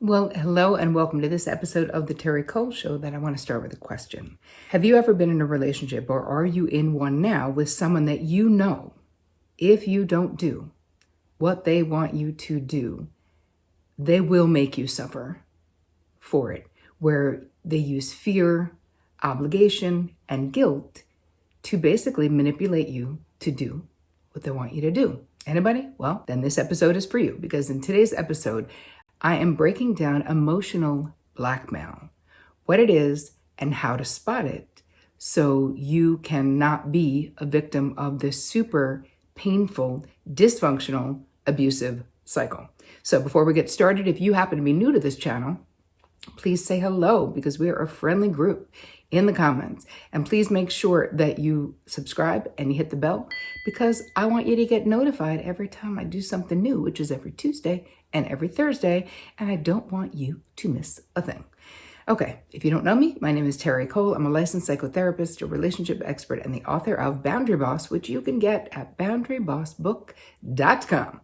Well, hello and welcome to this episode of the Terri Cole Show that I want to start with a question. Have you ever been in a relationship, or are you in one now, with someone that you know, if you don't do what they want you to do, they will make you suffer for it, where they use fear, obligation, and guilt to basically manipulate you to do what they want you to do? Anybody? Well, then this episode is for you, because in today's episode, I am breaking down emotional blackmail, what it is and how to spot it, so you cannot be a victim of this super painful, dysfunctional, abusive cycle. So before we get started, if you happen to be new to this channel, please say hello, because we are a friendly group in the comments. And please make sure that you subscribe and you hit the bell, because I want you to get notified every time I do something new, which is every Tuesday and every Thursday. And I don't want you to miss a thing. Okay, if you don't know me, my name is Terri Cole. I'm a licensed psychotherapist, a relationship expert, and the author of Boundary Boss, which you can get at boundarybossbook.com.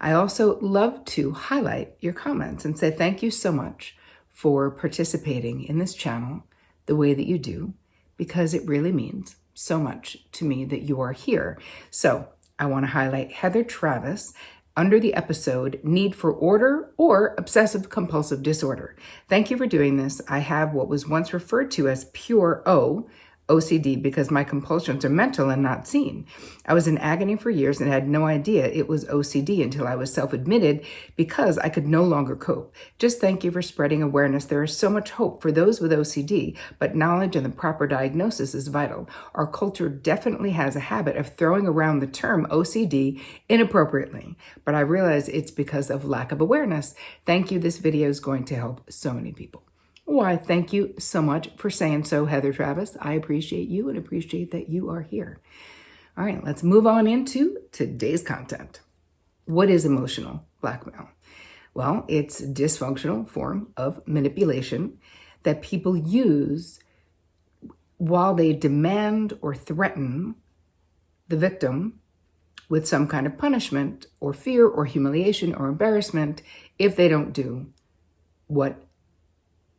I also love to highlight your comments and say thank you so much for participating in this channel the way that you do, because it really means so much to me that you are here. So I want to highlight Heather Travis under the episode Need for Order or Obsessive Compulsive Disorder. Thank you for doing this. I have what was once referred to as pure OCD, because my compulsions are mental and not seen. I was in agony for years and had no idea it was OCD until I was self-admitted, because I could no longer cope. Just thank you for spreading awareness. There is so much hope for those with OCD, but knowledge and the proper diagnosis is vital. Our culture definitely has a habit of throwing around the term OCD inappropriately, but I realize it's because of lack of awareness. Thank you. This video is going to help so many people. Why, thank you so much for saying so, Heather Travis. I appreciate you and appreciate that you are here. All right, let's move on into today's content. What is emotional blackmail? Well, it's a dysfunctional form of manipulation that people use while they demand or threaten the victim with some kind of punishment or fear or humiliation or embarrassment if they don't do what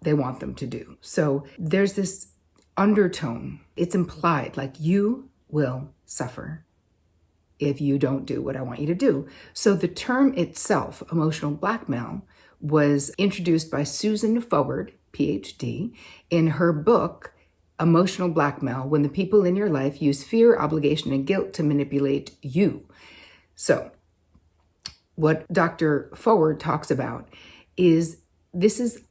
they want them to do. So there's this undertone. It's implied, like, you will suffer if you don't do what I want you to do. So the term itself, emotional blackmail, was introduced by Susan Forward, PhD, in her book, Emotional Blackmail: When the People in Your Life Use Fear, Obligation, and Guilt to Manipulate You. So what Dr. Forward talks about is this is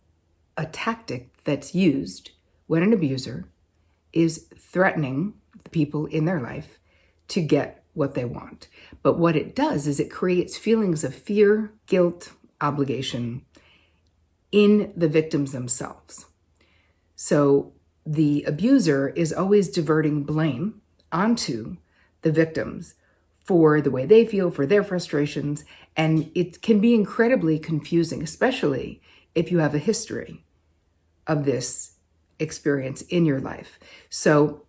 a tactic that's used when an abuser is threatening the people in their life to get what they want. But what it does is it creates feelings of fear, guilt, obligation in the victims themselves. So the abuser is always diverting blame onto the victims for the way they feel, for their frustrations, and it can be incredibly confusing, especially if you have a history of this experience in your life. So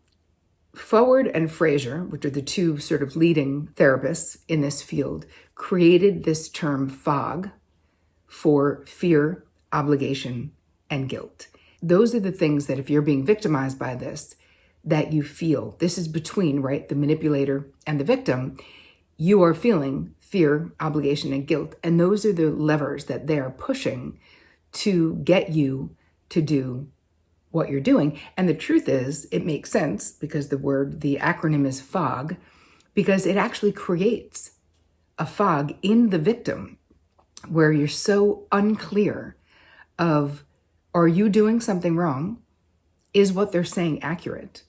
Forward and Fraser, which are the two sort of leading therapists in this field, created this term FOG for fear, obligation, and guilt. Those are the things that if you're being victimized by this, that you feel. This is between, right, the manipulator and the victim. You are feeling fear, obligation, and guilt. And those are the levers that they are pushing to get you to do what you're doing. And the truth is, it makes sense, because the acronym is FOG, because it actually creates a fog in the victim where you're so unclear of, are you doing something wrong? Is what they're saying accurate?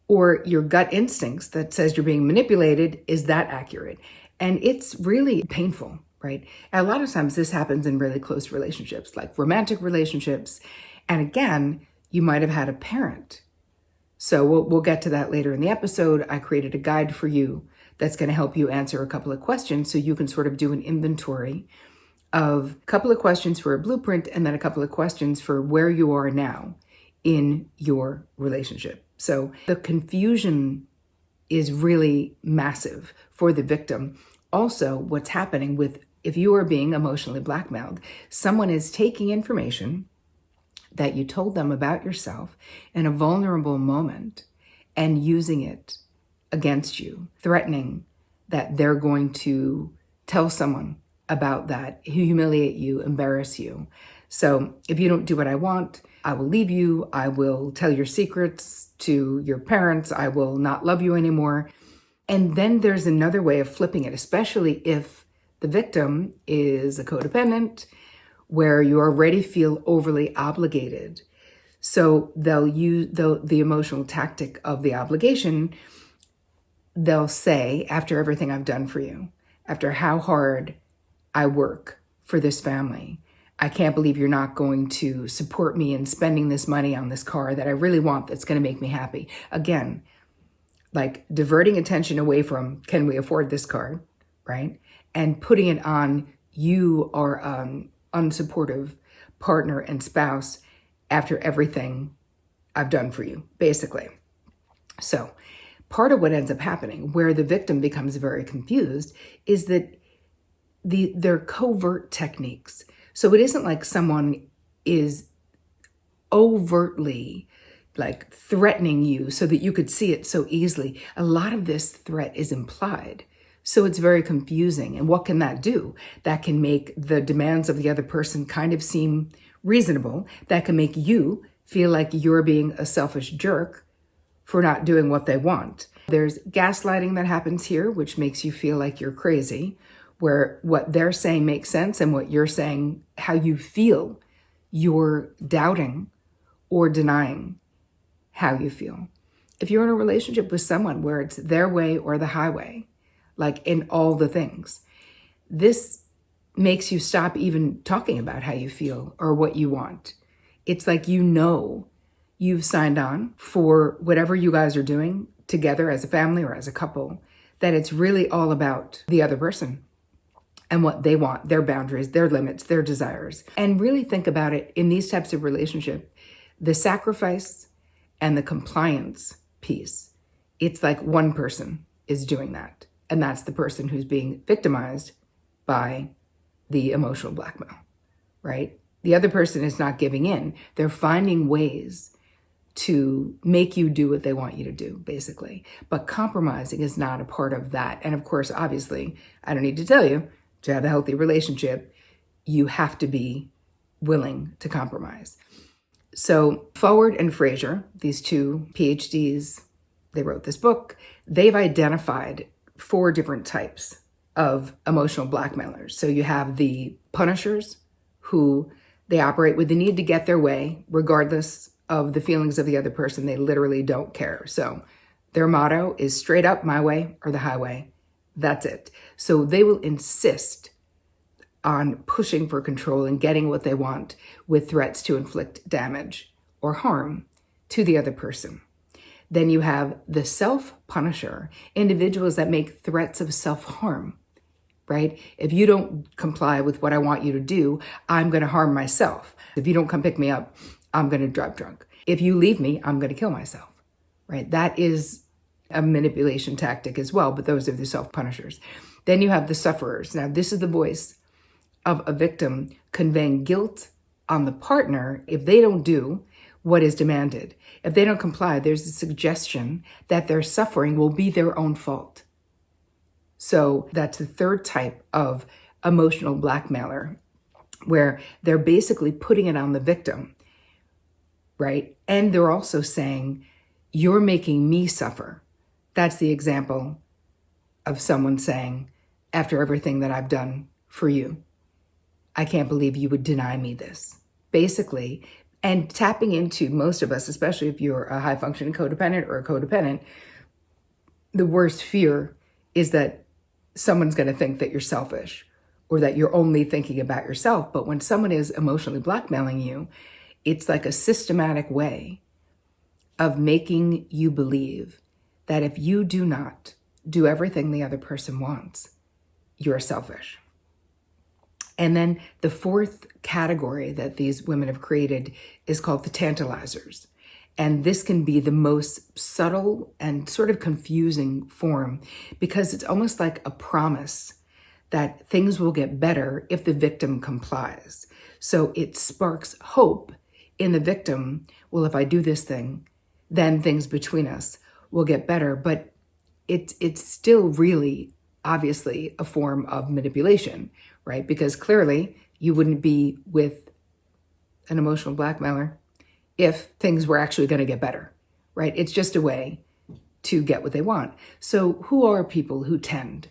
Or your gut instincts that says you're being manipulated, is that accurate? And it's really painful, right? And a lot of times this happens in really close relationships, like romantic relationships. And again, you might have had a parent. So we'll get to that later in the episode. I created a guide for you that's going to help you answer a couple of questions, so you can sort of do an inventory of a couple of questions for a blueprint, and then a couple of questions for where you are now in your relationship. So the confusion is really massive for the victim. Also, what's happening with if you are being emotionally blackmailed, someone is taking information that you told them about yourself in a vulnerable moment and using it against you, threatening that they're going to tell someone about that, humiliate you, embarrass you. So if you don't do what I want, I will leave you. I will tell your secrets to your parents. I will not love you anymore. And then there's another way of flipping it, especially if the victim is a codependent, where you already feel overly obligated. So they'll use the emotional tactic of the obligation. They'll say, after everything I've done for you, after how hard I work for this family, I can't believe you're not going to support me in spending this money on this car that I really want, that's going to make me happy. Again, like diverting attention away from, can we afford this car, right? And putting it on, you are an unsupportive partner and spouse after everything I've done for you, basically. So part of what ends up happening, where the victim becomes very confused, is that they're covert techniques. So it isn't like someone is overtly like threatening you so that you could see it so easily. A lot of this threat is implied. So it's very confusing. And what can that do? That can make the demands of the other person kind of seem reasonable. That can make you feel like you're being a selfish jerk for not doing what they want. There's gaslighting that happens here, which makes you feel like you're crazy, where what they're saying makes sense and what you're saying, how you feel, you're doubting or denying how you feel. If you're in a relationship with someone where it's their way or the highway, like in all the things, this makes you stop even talking about how you feel or what you want. It's like, you've signed on for whatever you guys are doing together as a family or as a couple, that it's really all about the other person and what they want, their boundaries, their limits, their desires. And really think about it in these types of relationship, the sacrifice and the compliance piece. It's like one person is doing that. And that's the person who's being victimized by the emotional blackmail, right? The other person is not giving in. They're finding ways to make you do what they want you to do, basically. But compromising is not a part of that. And of course, obviously, I don't need to tell you, to have a healthy relationship, you have to be willing to compromise. So Forward and Fraser, these two PhDs, they wrote this book. They've identified 4 different types of emotional blackmailers. So you have the punishers, who they operate with the need to get their way, regardless of the feelings of the other person. They literally don't care. So their motto is straight up, my way or the highway. That's it. So they will insist on pushing for control and getting what they want with threats to inflict damage or harm to the other person. Then you have the self-punisher, individuals that make threats of self-harm, right? If you don't comply with what I want you to do, I'm going to harm myself. If you don't come pick me up, I'm going to drive drunk. If you leave me, I'm going to kill myself, right? That is a manipulation tactic as well, but those are the self-punishers. Then you have the sufferers. Now, this is the voice of a victim conveying guilt on the partner if they don't do what is demanded. If they don't comply, there's a suggestion that their suffering will be their own fault. So that's the third type of emotional blackmailer, where they're basically putting it on the victim, right? And they're also saying, you're making me suffer. That's the example of someone saying, after everything that I've done for you, I can't believe you would deny me this. Basically, and tapping into most of us, especially if you're a high-functioning codependent or a codependent, the worst fear is that someone's going to think that you're selfish or that you're only thinking about yourself. But when someone is emotionally blackmailing you, it's like a systematic way of making you believe that if you do not do everything the other person wants, you're selfish. And then the fourth category that these women have created is called the tantalizers. And this can be the most subtle and sort of confusing form, because it's almost like a promise that things will get better if the victim complies. So it sparks hope in the victim. Well, if I do this thing, then things between us will get better. But it's still really obviously a form of manipulation, right? Because clearly you wouldn't be with an emotional blackmailer if things were actually going to get better, right? It's just a way to get what they want. So who are people who tend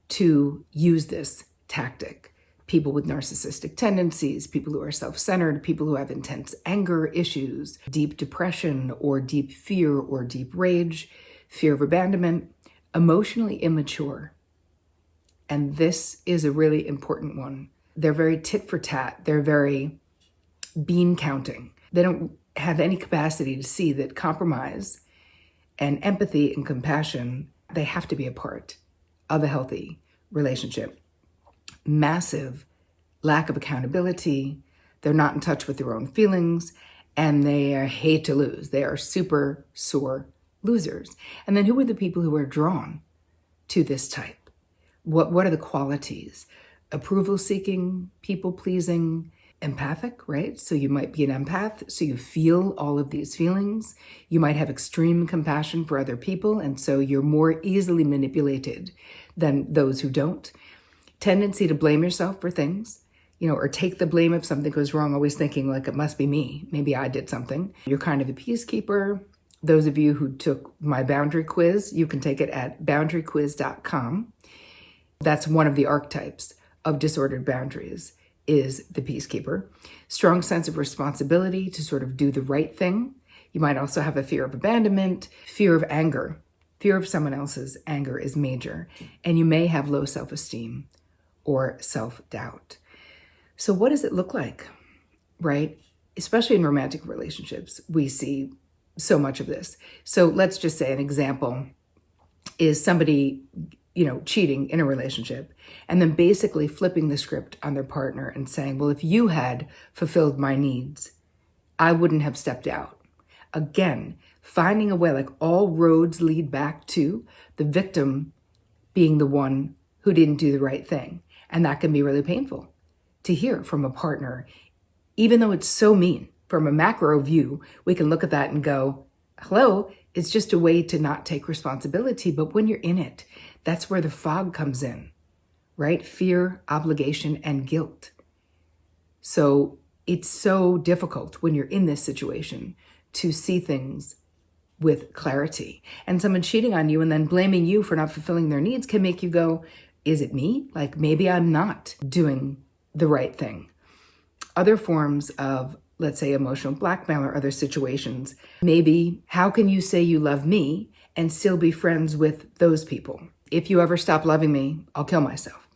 to use this tactic? People with narcissistic tendencies, people who are self-centered, people who have intense anger issues, deep depression or deep fear or deep rage, fear of abandonment, emotionally immature. And this is a really important one. They're very tit for tat. They're very bean counting. They don't have any capacity to see that compromise and empathy and compassion, they have to be a part of a healthy relationship. Massive lack of accountability. They're not in touch with their own feelings, and they hate to lose. They are super sore losers. And then who are the people who are drawn to this type? What are the qualities? Approval seeking, people pleasing, empathic, right? So you might be an empath, so you feel all of these feelings. You might have extreme compassion for other people, and so you're more easily manipulated than those who don't. Tendency to blame yourself for things, or take the blame if something goes wrong, always thinking like it must be me. Maybe I did something. You're kind of a peacekeeper. Those of you who took my boundary quiz, you can take it at boundaryquiz.com. That's one of the archetypes of disordered boundaries, is the peacekeeper. Strong sense of responsibility to sort of do the right thing. You might also have a fear of abandonment, fear of anger. Fear of someone else's anger is major. And you may have low self-esteem or self-doubt. So what does it look like, right? Especially in romantic relationships, we see so much of this. So let's just say an example is somebody, cheating in a relationship and then basically flipping the script on their partner and saying, well, if you had fulfilled my needs, I wouldn't have stepped out. Again, finding a way, like all roads lead back to the victim being the one who didn't do the right thing. And that can be really painful to hear from a partner, even though it's so mean. From a macro view, we can look at that and go, hello, it's just a way to not take responsibility. But when you're in it, that's where the fog comes in, right? Fear, obligation, and guilt. So it's so difficult when you're in this situation to see things with clarity. And someone cheating on you and then blaming you for not fulfilling their needs can make you go, is it me? Like maybe I'm not doing the right thing. Other forms of, let's say, emotional blackmail or other situations, maybe how can you say you love me and still be friends with those people? If you ever stop loving me, I'll kill myself.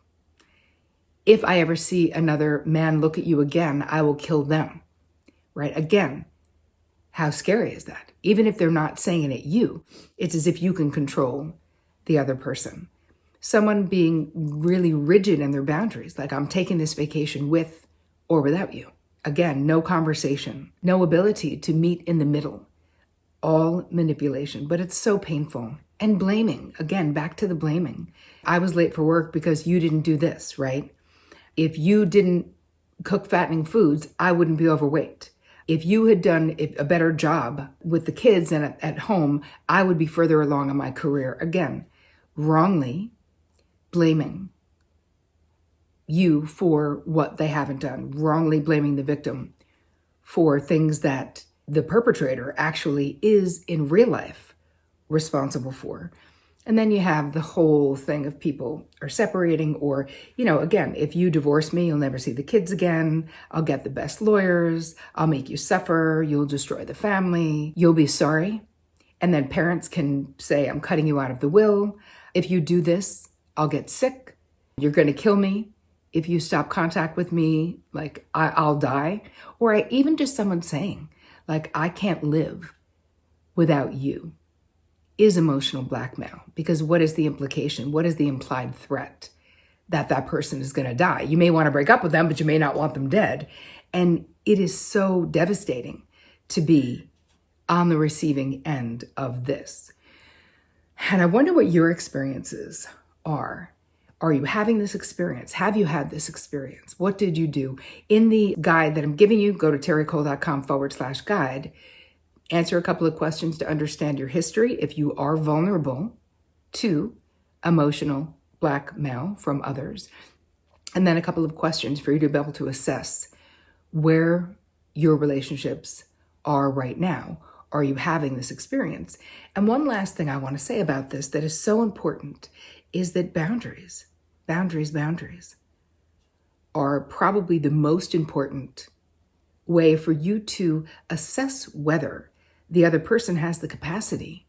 If I ever see another man look at you again, I will kill them, right? Again, how scary is that? Even if they're not saying it at you, it's as if you can control the other person. Someone being really rigid in their boundaries, like I'm taking this vacation with or without you. Again, no conversation, no ability to meet in the middle, all manipulation, but it's so painful. And blaming, again, back to the blaming. I was late for work because you didn't do this, right? If you didn't cook fattening foods, I wouldn't be overweight. If you had done a better job with the kids and at home, I would be further along in my career. Again, wrongly blaming you for what they haven't done, wrongly blaming the victim for things that the perpetrator actually is in real life responsible for. And then you have the whole thing of people are separating or, again, if you divorce me, you'll never see the kids again. I'll get the best lawyers. I'll make you suffer. You'll destroy the family. You'll be sorry. And then parents can say, I'm cutting you out of the will. If you do this, I'll get sick. You're going to kill me. If you stop contact with me, like I'll die. Or even just someone saying, like, I can't live without you, is emotional blackmail. Because what is the implication? What is the implied threat? That that person is going to die. You may want to break up with them, but you may not want them dead. And it is so devastating to be on the receiving end of this. And I wonder what your experiences are Are you having this experience? Have you had this experience? What did you do? In the guide that I'm giving you, go to terricole.com/guide. Answer a couple of questions to understand your history if you are vulnerable to emotional blackmail from others. And then a couple of questions for you to be able to assess where your relationships are right now. Are you having this experience? And one last thing I want to say about this that is so important is that boundaries are probably the most important way for you to assess whether the other person has the capacity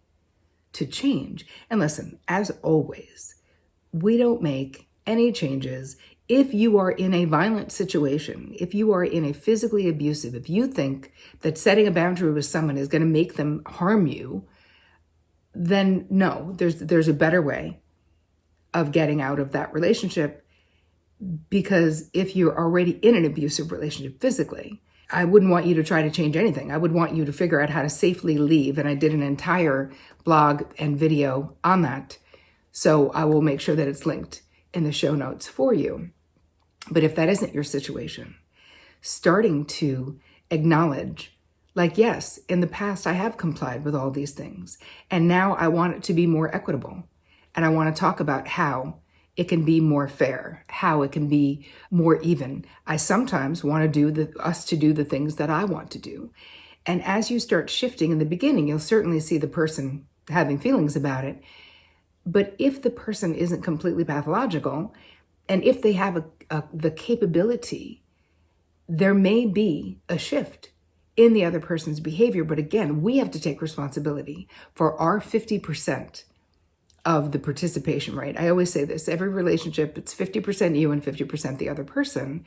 to change. And listen, as always, we don't make any changes if you are in a violent situation, if you are in a physically abusive, if you think that setting a boundary with someone is going to make them harm you, then no, there's a better way of getting out of that relationship. Because if you're already in an abusive relationship physically, I wouldn't want you to try to change anything. I would want you to figure out how to safely leave. And I did an entire blog and video on that. So I will make sure that it's linked in the show notes for you. But if that isn't your situation, starting to acknowledge, like, yes, in the past I have complied with all these things, and now I want it to be more equitable. And I want to talk about how it can be more fair, how it can be more even. I sometimes want us to do the things that I want to do. And as you start shifting in the beginning, you'll certainly see the person having feelings about it. But if the person isn't completely pathological, and if they have the capability, there may be a shift in the other person's behavior. But again, we have to take responsibility for our 50% of the participation, right? I always say this, every relationship, it's 50% you and 50% the other person.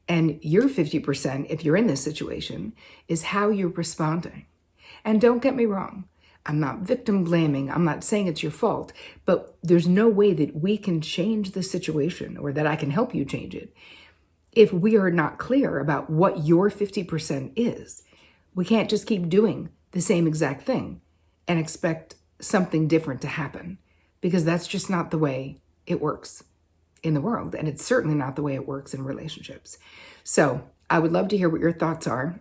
And your 50%, if you're in this situation, is how you're responding. And don't get me wrong, I'm not victim blaming. I'm not saying it's your fault, but there's no way that we can change the situation or that I can help you change it if we are not clear about what your 50% is. We can't just keep doing the same exact thing and expect something different to happen, because that's just not the way it works in the world. And it's certainly not the way it works in relationships. So I would love to hear what your thoughts are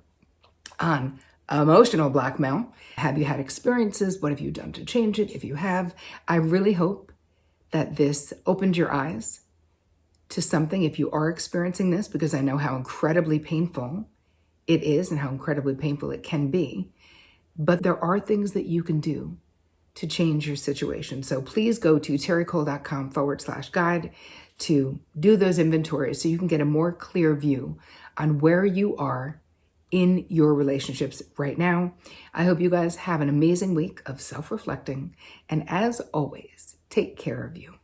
on emotional blackmail. Have you had experiences? What have you done to change it? If you have, I really hope that this opened your eyes to something if you are experiencing this, because I know how incredibly painful it is and how incredibly painful it can be. But there are things that you can do to change your situation. So please go to terricole.com/guide to do those inventories so you can get a more clear view on where you are in your relationships right now. I hope you guys have an amazing week of self-reflecting. And as always, take care of you.